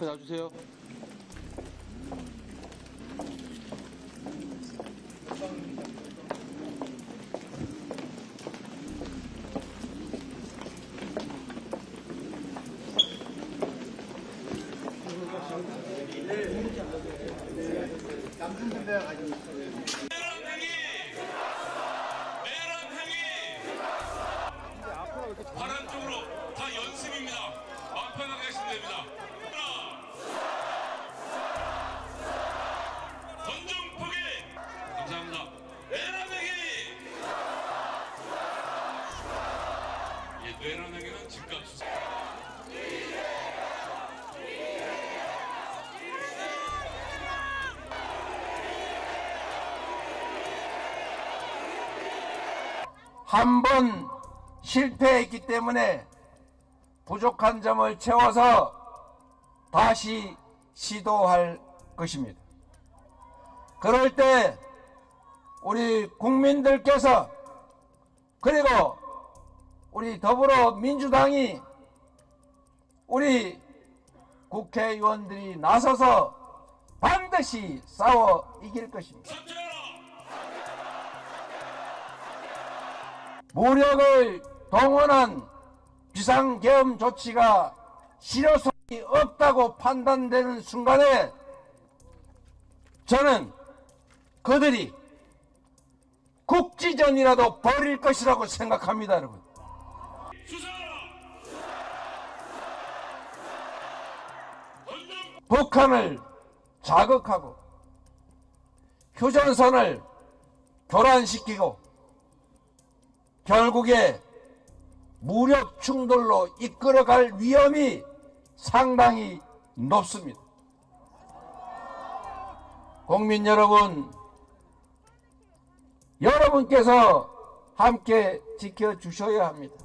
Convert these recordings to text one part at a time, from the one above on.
나와주세요. 바람 쪽으로 다 연습입니다. 마음 편하게 하시면 됩니다. 전정포기 감사합니다. 내란행위 예, 내란행위는 즉각 수사. 한 번 실패했기 때문에 부족한 점을 채워서 다시 시도할 것입니다. 그럴 때 우리 국민들께서 그리고 우리 더불어민주당이 우리 국회의원들이 나서서 반드시 싸워 이길 것입니다. 무력을 동원한 비상계엄 조치가 실효성이 없다고 판단되는 순간에 저는 그들이 국지전이라도 벌일 것이라고 생각합니다, 여러분. 북한을 자극하고 휴전선을 교란시키고 결국에 무력 충돌로 이끌어갈 위험이 상당히 높습니다. 국민 여러분, 여러분께서 함께 지켜주셔야 합니다.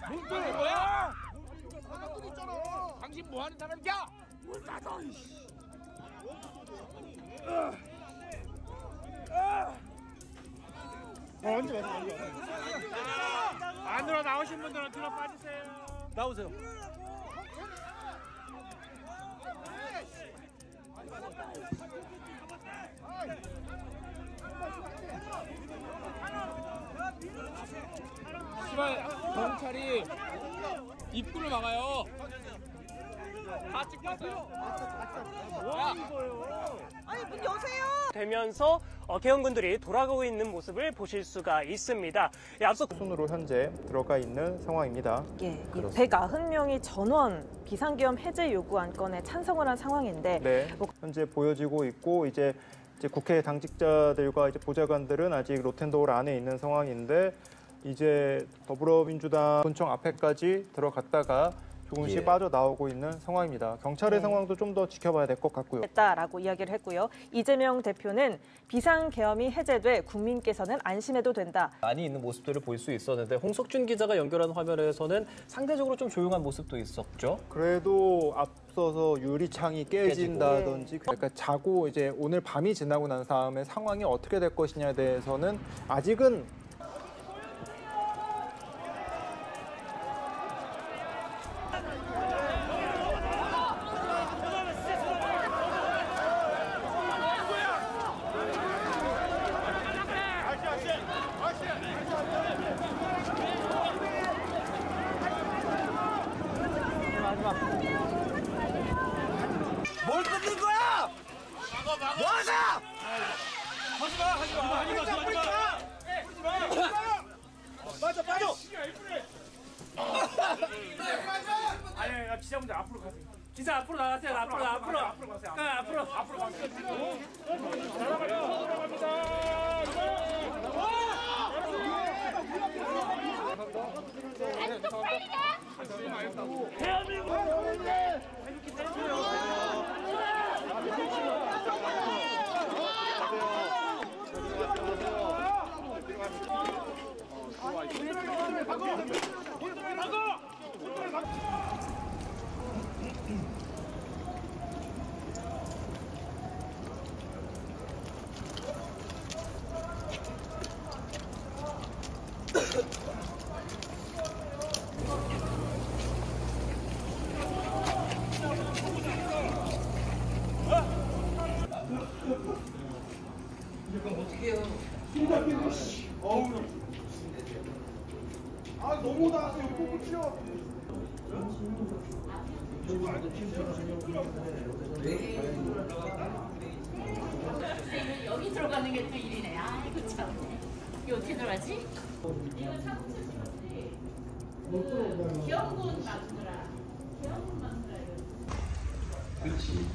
뭔데? 뭐야? 사람들 있잖아. 당신 뭐 하는 사람이야? 뭘 닫아? 언제 와? 안으로 나오신 분들은 뒤로 빠지세요. 나오세요. 시발 경찰이 입구를 막아요. 다 찍고 있어요. 아니 문 여세요. 되면서 개헌군들이 돌아가고 있는 모습을 보실 수가 있습니다. 앞서 순으로 현재 들어가 있는 상황입니다. 예, 190명이 전원 비상계엄 해제 요구 안건에 찬성을 한 상황인데 네, 현재 보여지고 있고 이제 국회 당직자들과 이제 보좌관들은 아직 로텐도홀 안에 있는 상황인데 이제 더불어민주당 본청 앞에까지 들어갔다가 조금씩 빠져나오고 있는 상황입니다. 경찰의 상황도 좀 더 지켜봐야 될 것 같고요. 했다라고 이야기를 했고요. 이재명 대표는 비상계엄이 해제돼 국민께서는 안심해도 된다. 많이 있는 모습들을 볼 수 있었는데 홍석준 기자가 연결한 화면에서는 상대적으로 좀 조용한 모습도 있었죠. 그래도 앞서서 유리창이 깨진다든지 그러니까 자고 이제 오늘 밤이 지나고 난 다음에 상황이 어떻게 될 것이냐에 대해서는 아직은 뭘 끊는 거야? 뭐하자? 하지마. 빠져. 아니, 기자분들 앞으로 가세요. 기자 앞으로 나가세요. 앞으로 가세요. 앞으로 가세요. 여기 들어가는 게 또 일이네. 아이고 참. 이거 어떻게 들어가지? 이거 사무실 기영군 만들어라. 기영군 만들어라. 그렇지.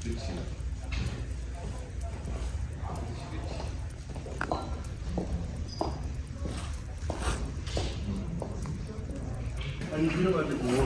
아니 이래가지고